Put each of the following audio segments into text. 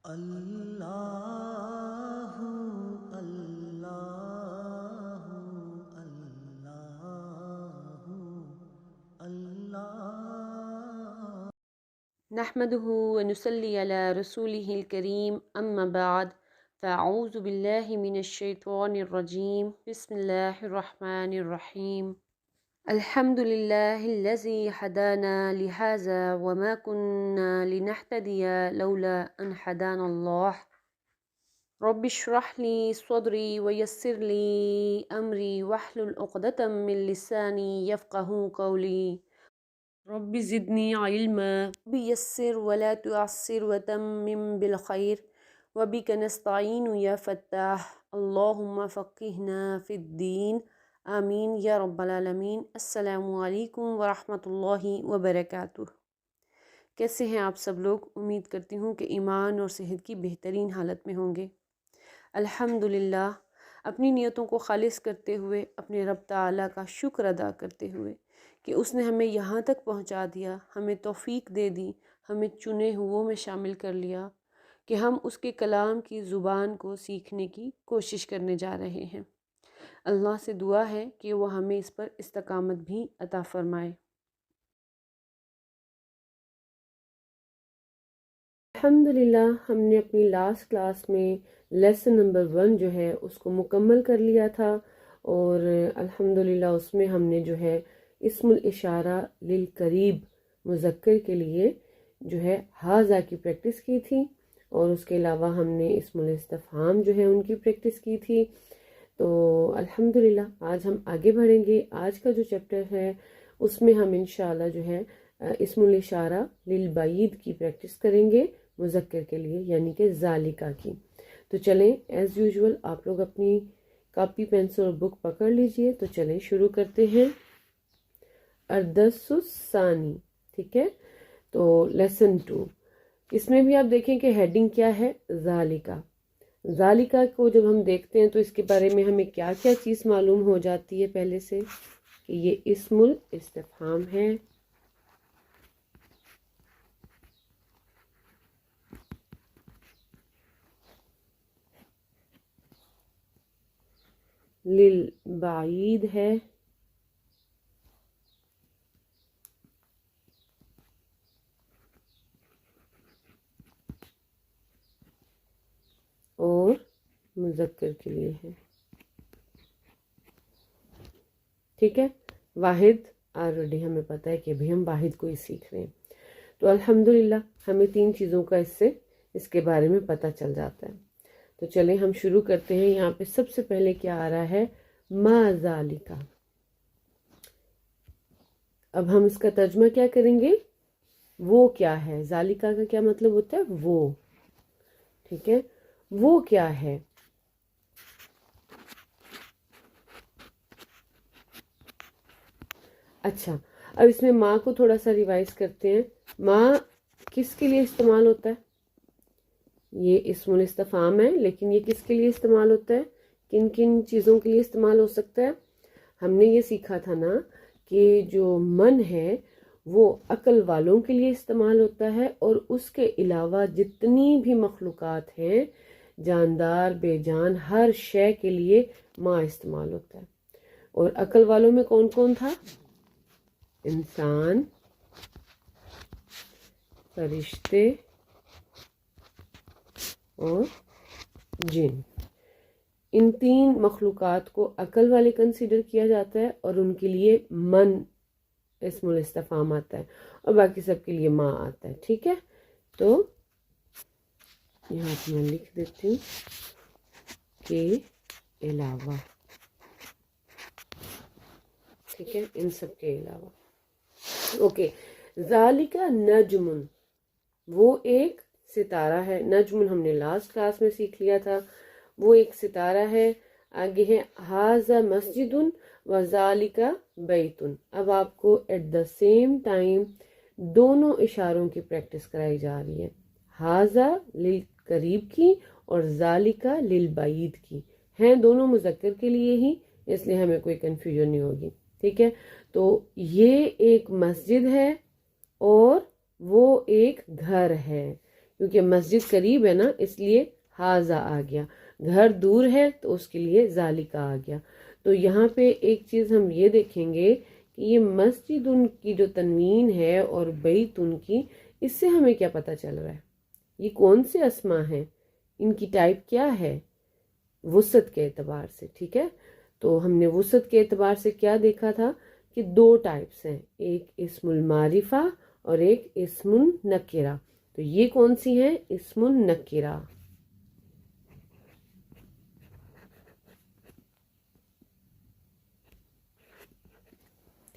اللہ اللہ اللہ اللہ نحمده ونصلي على رسوله الكريم أما بعد فأعوذ بالله من الشيطان الرجيم بسم الله الرحمن الرحيم الحمد لله الذي هدانا لهذا وما كنا لنهتدي لولا أن هدانا الله رب اشرح لي صدري ويسر لي أمري واحلل عقدة من لساني يفقهوا قولي رب زدني علما بيسر ولا تعسر وتمم بالخير وبك نستعين يا فتاح اللهم فقهنا في الدين آمین یا رب العالمین۔ السلام علیکم ورحمۃ اللہ وبرکاتہ۔ کیسے ہیں آپ سب لوگ؟ امید کرتی ہوں کہ ایمان اور صحت کی بہترین حالت میں ہوں گے۔ الحمدللہ، اپنی نیتوں کو خالص کرتے ہوئے، اپنے رب تعالیٰ کا شکر ادا کرتے ہوئے کہ اس نے ہمیں یہاں تک پہنچا دیا، ہمیں توفیق دے دی، ہمیں چنے ہوئوں میں شامل کر لیا کہ ہم اس کے کلام کی زبان کو سیکھنے کی کوشش کرنے جا رہے ہیں۔ اللہ سے دعا ہے کہ وہ ہمیں اس پر استقامت بھی عطا فرمائے۔ الحمدللہ، ہم نے اپنی لاسٹ کلاس میں لیسن نمبر 1 جو ہے اس کو مکمل کر لیا تھا، اور الحمدللہ اس میں ہم نے جو ہے اسم الاشارہ للقریب مذکر کے لیے جو ہے ہاذا کی پریکٹس کی تھی، اور اس کے علاوہ ہم نے اسم الاستفہام جو ہے ان کی پریکٹس کی تھی۔ تو الحمدللہ آج ہم آگے بڑھیں گے۔ آج کا جو چیپٹر ہے اس میں ہم انشاءاللہ جو ہے اسم الاشارہ للبعید کی پریکٹس کریں گے مذکر کے لیے، یعنی کہ ذالکا کی۔ تو چلیں ایز یوزول آپ لوگ اپنی کاپی پینسل اور بک پکڑ لیجئے، تو چلیں شروع کرتے ہیں۔ الدرس الثانی، ٹھیک ہے، تو لیسن 2، اس میں بھی آپ دیکھیں کہ ہیڈنگ کیا ہے؟ ذالکا۔ ذالکا کو جب ہم دیکھتے ہیں تو اس کے بارے میں ہمیں کیا کیا چیز معلوم ہو جاتی ہے پہلے سے، کہ یہ اسم الاستفہام ہے، للبعید ہے، اور مذکر کے لیے ہے۔ ٹھیک ہے، واحد آلریڈی ہمیں پتہ ہے کہ ابھی ہم واحد کو ہی سیکھ رہے ہیں، تو الحمدللہ ہمیں 3 چیزوں کا اس کے بارے میں پتہ چل جاتا ہے۔ تو چلیں ہم شروع کرتے ہیں۔ یہاں پہ سب سے پہلے کیا آ رہا ہے؟ ما ذالکا۔ اب ہم اس کا ترجمہ کیا کریں گے؟ وہ کیا ہے؟ ذالکا کا کیا مطلب ہوتا ہے؟ وہ، ٹھیک ہے، وہ کیا ہے؟ اچھا، اب اس میں ماں کو تھوڑا سا ریوائز کرتے ہیں۔ ماں کس کے لیے استعمال ہوتا ہے؟ یہ اسم الاستفہام ہے، لیکن یہ کس کے لیے استعمال ہوتا ہے؟ کن کن چیزوں کے لیے استعمال ہو سکتا ہے؟ ہم نے یہ سیکھا تھا نا کہ جو من ہے وہ عقل والوں کے لیے استعمال ہوتا ہے، اور اس کے علاوہ جتنی بھی مخلوقات ہیں، جاندار بے جان، ہر شے کے لیے ماں استعمال ہوتا ہے۔ اور عقل والوں میں کون کون تھا؟ انسان، فرشتے اور جن۔ ان 3 مخلوقات کو عقل والے کنسیڈر کیا جاتا ہے، اور ان کے لیے من اسم الاستفہام آتا ہے، اور باقی سب کے لیے ماں آتا ہے۔ ٹھیک ہے، تو یہاں پہ میں لکھ دیتی ہوں کے علاوہ، ٹھیک ہے، ان سب کے علاوہ۔ اوکے، ذالکا نجم، وہ ایک ستارہ ہے۔ نجم ہم نے لاسٹ کلاس میں سیکھ لیا تھا، وہ ایک ستارہ ہے۔ آگے ہے ھذا مسجد و ذالکا بیت۔ اب آپ کو ایٹ دا سیم ٹائم دونوں اشاروں کی پریکٹس کرائی جا رہی ہے، ھذا للقریب کی اور ذالکا للبعید کی، ہیں دونوں مذکر کے لیے ہی، اس لیے ہمیں کوئی کنفیوژن نہیں ہوگی۔ ٹھیک ہے، تو یہ ایک مسجد ہے اور وہ ایک گھر ہے۔ کیونکہ مسجد قریب ہے نا اس لیے ہاذا آ گیا، گھر دور ہے تو اس کے لیے ذالکا آ گیا۔ تو یہاں پہ ایک چیز ہم یہ دیکھیں گے کہ یہ مسجد ان کی جو تنوین ہے اور بیت ان کی، اس سے ہمیں کیا پتہ چل رہا ہے؟ یہ کون سے اسما ہیں، ان کی ٹائپ کیا ہے وسعت کے اعتبار سے، ٹھیک ہے؟ تو ہم نے وسعت کے اعتبار سے کیا دیکھا تھا کہ دو ٹائپس ہیں، ایک اسم المعرفہ اور ایک اسم النکرہ۔ تو یہ کون سی ہیں؟ اسم النکرہ،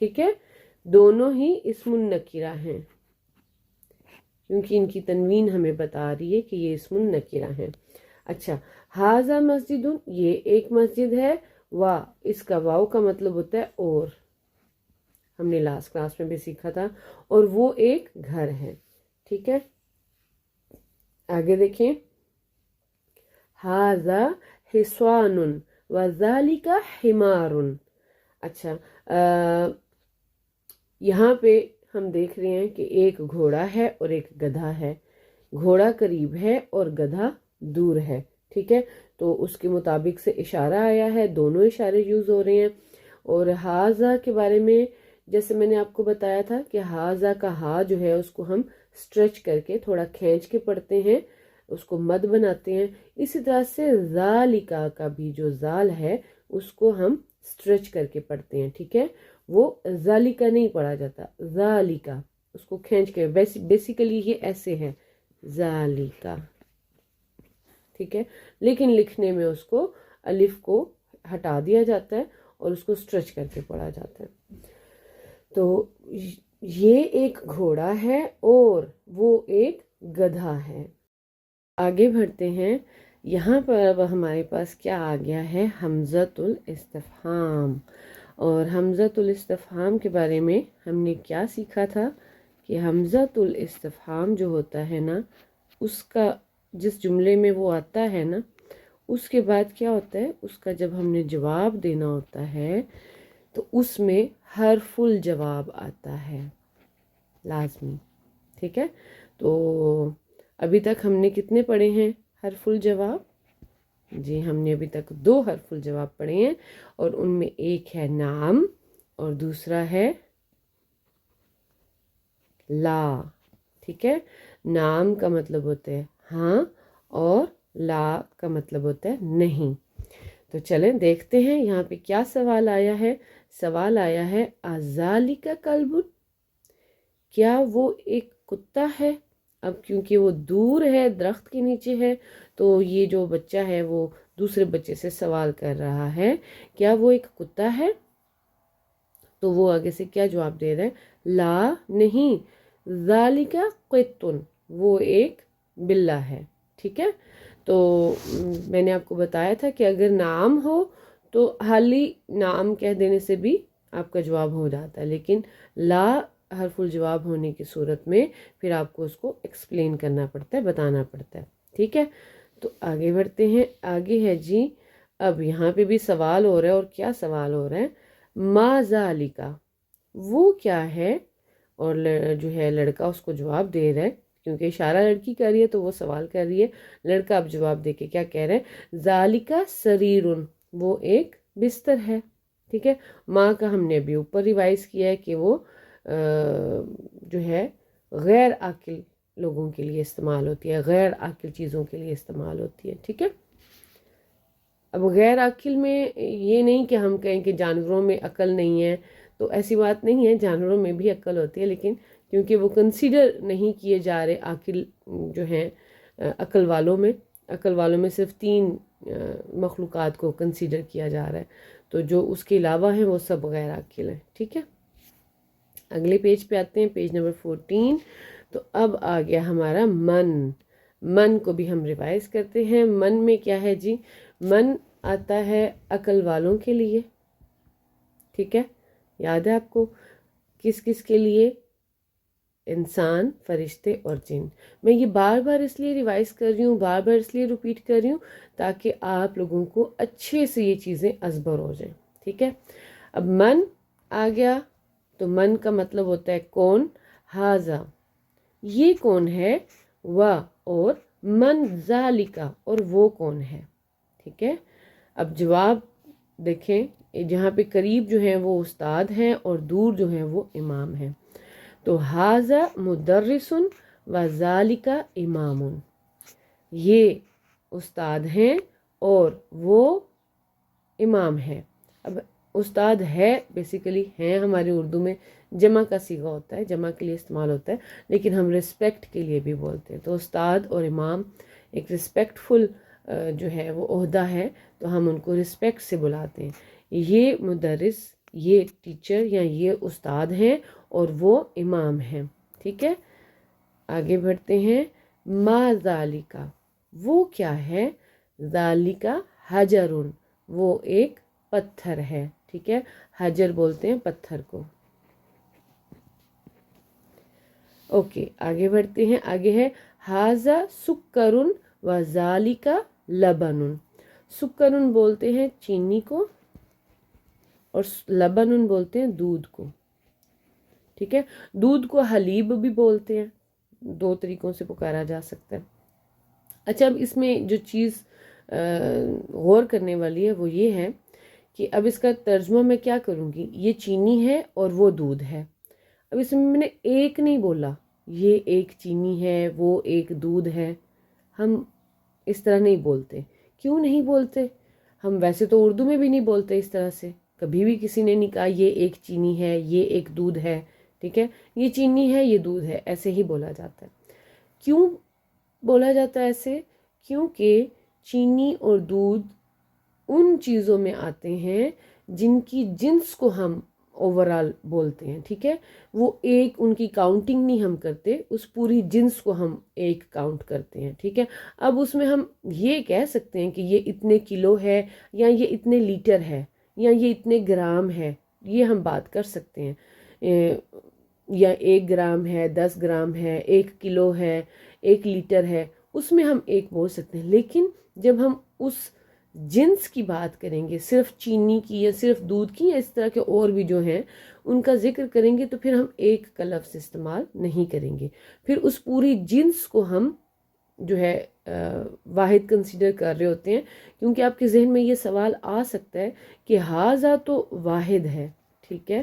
ٹھیک ہے؟ دونوں ہی اسم النکرہ ہیں کیونکہ ان کی تنوین ہمیں بتا رہی ہے کہ یہ اسم النکرہ ہیں۔ اچھا، ہاذا مسجد، یہ ایک مسجد ہے، وا اس کا واو کا مطلب ہوتا ہے اور، ہم نے لاسٹ کلاس میں بھی سیکھا تھا، اور وہ ایک گھر ہے، ٹھیک ہے؟ آگے دیکھیں، ہاذا حصوان وذالک حمار۔ اچھا، یہاں پہ ہم دیکھ رہے ہیں کہ ایک گھوڑا ہے اور ایک گدھا ہے، گھوڑا قریب ہے اور گدھا دور ہے، ٹھیک ہے؟ تو اس کے مطابق سے اشارہ آیا ہے، دونوں اشارے یوز ہو رہے ہیں۔ اور ہاذا کے بارے میں جیسے میں نے آپ کو بتایا تھا کہ ہاذا کا ہا جو ہے اس کو ہم سٹریچ کر کے تھوڑا کھینچ کے پڑھتے ہیں، اس کو مد بناتے ہیں، اسی طرح سے ذالکا کا بھی جو زال ہے اس کو ہم سٹریچ کر کے پڑھتے ہیں، ٹھیک ہے؟ وہ ذالکا نہیں پڑھا جاتا، ذالکا، اس کو کھینچ کے، بیسیکلی یہ ایسے ہے ذالکا، ٹھیک ہے؟ لیکن لکھنے میں اس کو الف کو ہٹا دیا جاتا ہے اور اس کو سٹریچ کر کے پڑھا جاتا ہے۔ تو یہ ایک گھوڑا ہے اور وہ ایک گدھا ہے۔ آگے بڑھتے ہیں، یہاں پر اب ہمارے پاس کیا آ گیا ہے؟ حمزۃ الاستفہام۔ اور حمزۃ الاستفہام کے بارے میں ہم نے کیا سیکھا تھا کہ حمزۃ الاستفہام جو ہوتا ہے نا، اس کا جس جملے میں وہ آتا ہے نا، اس کے بعد کیا ہوتا ہے، اس کا جب ہم نے جواب دینا ہوتا ہے تو اس میں حرف الجواب آتا ہے لازمی، ٹھیک ہے؟ تو ابھی تک ہم نے کتنے پڑھے ہیں حرف الجواب؟ جی، ہم نے ابھی تک 2 حرف الجواب پڑھے ہیں، اور ان میں ایک ہے نام اور دوسرا ہے لا، ٹھیک ہے؟ نام کا مطلب ہوتا ہے ہاں اور لا کا مطلب ہوتا ہے نہیں۔ تو چلیں دیکھتے ہیں یہاں پہ کیا سوال آیا ہے۔ سوال آیا ہے اذالک کلب، کیا وہ ایک کتا ہے؟ اب کیونکہ وہ دور ہے، درخت کے نیچے ہے، تو یہ جو بچہ ہے وہ دوسرے بچے سے سوال کر رہا ہے کیا وہ ایک کتا ہے؟ تو وہ آگے سے کیا جواب دے رہا ہے؟ لا، نہیں، ذالک قطن، وہ ایک بلہ ہے، ٹھیک ہے؟ تو میں نے آپ کو بتایا تھا کہ اگر نام ہو تو حالی نام کہہ دینے سے بھی آپ کا جواب ہو جاتا ہے، لیکن لا حرف الجواب ہونے کی صورت میں پھر آپ کو اس کو ایکسپلین کرنا پڑتا ہے، بتانا پڑتا ہے، ٹھیک ہے؟ تو آگے بڑھتے ہیں، آگے ہے جی، اب یہاں پہ بھی سوال ہو رہا ہے، اور کیا سوال ہو رہا ہے؟ ما ذالکا، وہ کیا ہے؟ اور جو ہے لڑکا اس کو جواب دے رہا ہے، کیونکہ اشارہ لڑکی کر رہی ہے تو وہ سوال کر رہی ہے، لڑکا اب جواب دے کے کیا کہہ رہا ہے؟ ذالکا سریرن، وہ ایک بستر ہے، ٹھیک ہے؟ ماں کا ہم نے ابھی اوپر ریوائز کیا ہے کہ وہ جو ہے غیر عاقل لوگوں کے لیے استعمال ہوتی ہے، غیر عاقل چیزوں کے لیے استعمال ہوتی ہے، ٹھیک ہے؟ اب غیر عاقل میں یہ نہیں کہ ہم کہیں کہ جانوروں میں عقل نہیں ہے، تو ایسی بات نہیں ہے، جانوروں میں بھی عقل ہوتی ہے، لیکن کیونکہ وہ کنسیڈر نہیں کیے جا رہے عاقل جو ہیں عقل والوں میں صرف 3 مخلوقات کو کنسیڈر کیا جا رہا ہے، تو جو اس کے علاوہ ہیں وہ سب غیر عاقل ہیں، ٹھیک ہے؟ اگلے پیج پہ آتے ہیں، پیج نمبر 14۔ تو اب آ گیا ہمارا من کو بھی ہم ریوائز کرتے ہیں۔ من میں کیا ہے جی؟ من آتا ہے عقل والوں کے لیے، ٹھیک ہے؟ یاد ہے آپ کو کس کس کے لیے؟ انسان، فرشتے اور جن۔ میں یہ بار بار اس لیے ریوائز کر رہی ہوں، بار بار اس لیے ریپیٹ کر رہی ہوں تاکہ آپ لوگوں کو اچھے سے یہ چیزیں ازبر ہو جائیں، ٹھیک ہے؟ اب من آ گیا تو من کا مطلب ہوتا ہے کون؟ ہاذا، یہ کون ہے؟ و اور من ذالکا اور وہ کون ہے. ٹھیک ہے. اب جواب دیکھیں, جہاں پہ قریب جو ہیں وہ استاد ہیں اور دور جو ہیں وہ امام ہیں. تو ھذا مدرس و ذالک امام, یہ استاد ہیں اور وہ امام ہے. اب استاد ہے بیسیکلی ہیں ہماری اردو میں جمع کا صیغہ ہوتا ہے, جمع کے لیے استعمال ہوتا ہے, لیکن ہم رسپیکٹ کے لیے بھی بولتے ہیں. تو استاد اور امام ایک رسپیکٹ فل جو ہے وہ عہدہ ہے, تو ہم ان کو رسپیکٹ سے بلاتے ہیں. یہ مدرس, یہ ٹیچر یا یہ استاد ہیں اور وہ امام ہیں. ٹھیک ہے. آگے بڑھتے ہیں. ما ذالکا, وہ کیا ہے؟ ذالکا حجرن, وہ ایک پتھر ہے. ٹھیک ہے. حجر بولتے ہیں پتھر کو. اوکے, آگے بڑھتے ہیں. آگے ہے ھذا سکرن و ذالکا لبن. سکرن بولتے ہیں چینی کو اور لبن بولتے ہیں دودھ کو. ٹھیک ہے. دودھ کو حلیب بھی بولتے ہیں, دو طریقوں سے پکارا جا سکتا ہے. اچھا, اب اس میں جو چیز غور کرنے والی ہے وہ یہ ہے کہ اب اس کا ترجمہ میں کیا کروں گی. یہ چینی ہے اور وہ دودھ ہے. اب اس میں نے ایک نہیں بولا, یہ ایک چینی ہے وہ ایک دودھ ہے. ہم اس طرح نہیں بولتے. کیوں نہیں بولتے؟ ہم ویسے تو اردو میں بھی نہیں بولتے اس طرح سے. کبھی بھی کسی نے نہیں کہا یہ ایک چینی ہے یہ ایک دودھ ہے. ٹھیک ہے. یہ چینی ہے یہ دودھ ہے, ایسے ہی بولا جاتا ہے. کیوں بولا جاتا ہے ایسے؟ کیونکہ چینی اور دودھ ان چیزوں میں آتے ہیں جن کی جنس کو ہم اوورال بولتے ہیں. ٹھیک ہے. وہ ایک ان کی کاؤنٹنگ نہیں ہم کرتے, اس پوری جنس کو ہم ایک کاؤنٹ کرتے ہیں. ٹھیک ہے. اب اس میں ہم یہ کہہ سکتے ہیں کہ یہ اتنے کلو ہے یا یہ اتنے لیٹر ہے یا یہ اتنے گرام ہے, یہ ہم بات کر سکتے ہیں. یا 1 گرام ہے, 10 گرام ہے, 1 کلو ہے, 1 لیٹر ہے, اس میں ہم ایک بول سکتے ہیں. لیکن جب ہم اس جنس کی بات کریں گے, صرف چینی کی یا صرف دودھ کی یا اس طرح کے اور بھی جو ہیں ان کا ذکر کریں گے, تو پھر ہم ایک کا لفظ استعمال نہیں کریں گے. پھر اس پوری جنس کو ہم جو ہے واحد کنسیڈر کر رہے ہوتے ہیں, کیونکہ آپ کے ذہن میں یہ سوال آ سکتا ہے کہ ھذا تو واحد ہے. ٹھیک ہے.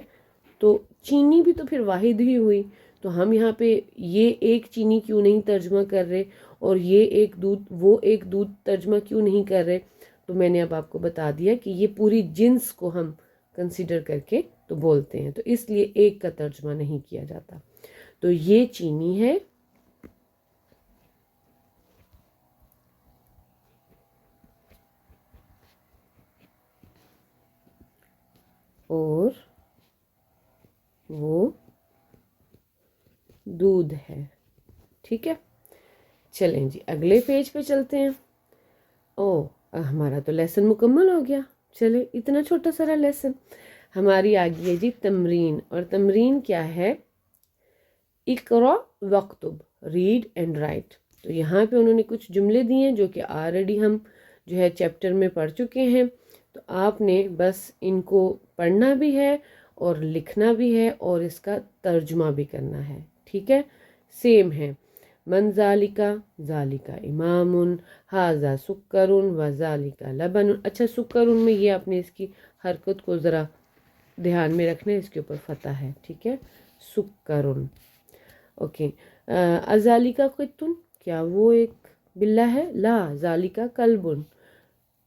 تو چینی بھی تو پھر واحد ہی ہوئی, تو ہم یہاں پہ یہ ایک چینی کیوں نہیں ترجمہ کر رہے اور یہ ایک دودھ وہ ایک دودھ ترجمہ کیوں نہیں کر رہے؟ تو میں نے اب آپ کو بتا دیا کہ یہ پوری جنس کو ہم کنسیڈر کر کے تو بولتے ہیں, تو اس لیے ایک کا ترجمہ نہیں کیا جاتا. تو یہ چینی ہے اور وہ دودھ ہے. ٹھیک ہے. چلیں جی اگلے پیج پہ چلتے ہیں. ہمارا تو لیسن مکمل ہو گیا. چلے, اتنا چھوٹا سارا لیسن. ہماری آ گئی ہے جی تمرین, اور تمرین کیا ہے؟ اقرا وقتب, ریڈ اینڈ رائٹ. تو یہاں پہ انہوں نے کچھ جملے دیے ہیں جو کہ آلریڈی ہم جو ہے چیپٹر میں پڑھ چکے ہیں. تو آپ نے بس ان کو پڑھنا بھی ہے اور لکھنا بھی ہے اور اس کا ترجمہ بھی کرنا ہے. ٹھیک ہے. سیم ہے. من ذالکا, ذالکا امام, ھذا سکرن و ذالکا لبن. اچھا, سکرن میں یہ آپ نے اس کی حرکت کو ذرا دھیان میں رکھنا ہے, اس کے اوپر فتح ہے. ٹھیک ہے. سکرن. اوکے. ذالکا قطن, کیا وہ ایک بلہ ہے؟ لا, ذالکا کلبن.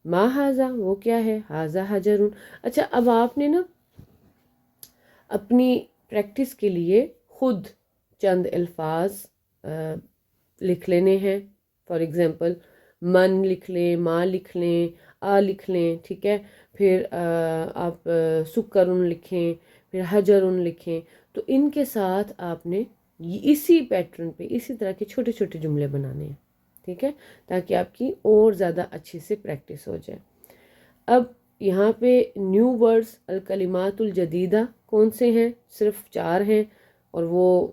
ما ھذا, وہ کیا ہے؟ ھذا حجرن. اچھا, اب آپ نے نا اپنی پریکٹس کے لیے خود چند الفاظ لکھ لینے ہیں. فار ایگزامپل من لکھ لیں, ماں لکھ لیں, لکھ لیں. ٹھیک ہے. پھر آپ سکرن لکھیں, پھر حجرن لکھیں. تو ان کے ساتھ آپ نے اسی پیٹرن پہ اسی طرح کے چھوٹے چھوٹے جملے بنانے ہیں. ٹھیک ہے. تاکہ آپ کی اور زیادہ اچھی سے پریکٹس ہو جائے. اب یہاں پہ نیو ورڈز الکلمات الجدیدہ کون سے ہیں؟ صرف 4 ہیں اور وہ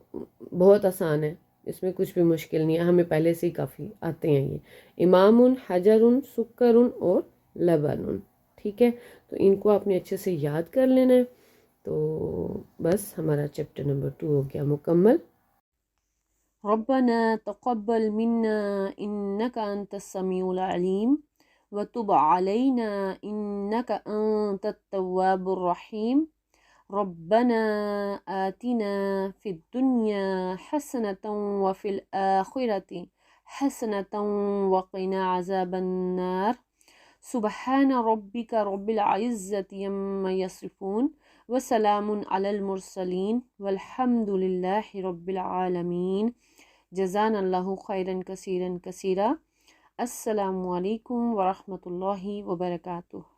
بہت آسان ہے, اس میں کچھ بھی مشکل نہیں ہے, ہمیں پہلے سے ہی کافی آتے ہیں یہ. امام, حجر, سکر اور لبن. ٹھیک ہے. تو ان کو آپ نے اچھے سے یاد کر لینا ہے. تو بس ہمارا چیپٹر نمبر 2 ہو گیا مکمل. ربنا تقبل منا إنك أنت السميع العليم وتب علينا إنك أنت التواب الرحيم ربنا آتنا في الدنيا حسنة وفي الآخرة حسنة وقنا عذاب النار سبحان ربك رب العزة عما يصفون وسلام على المرسلين والحمد لله رب العالمين جزانا الله خيرا كثيرا كثيرا السلام علیکم ورحمۃ اللہ وبرکاتہ.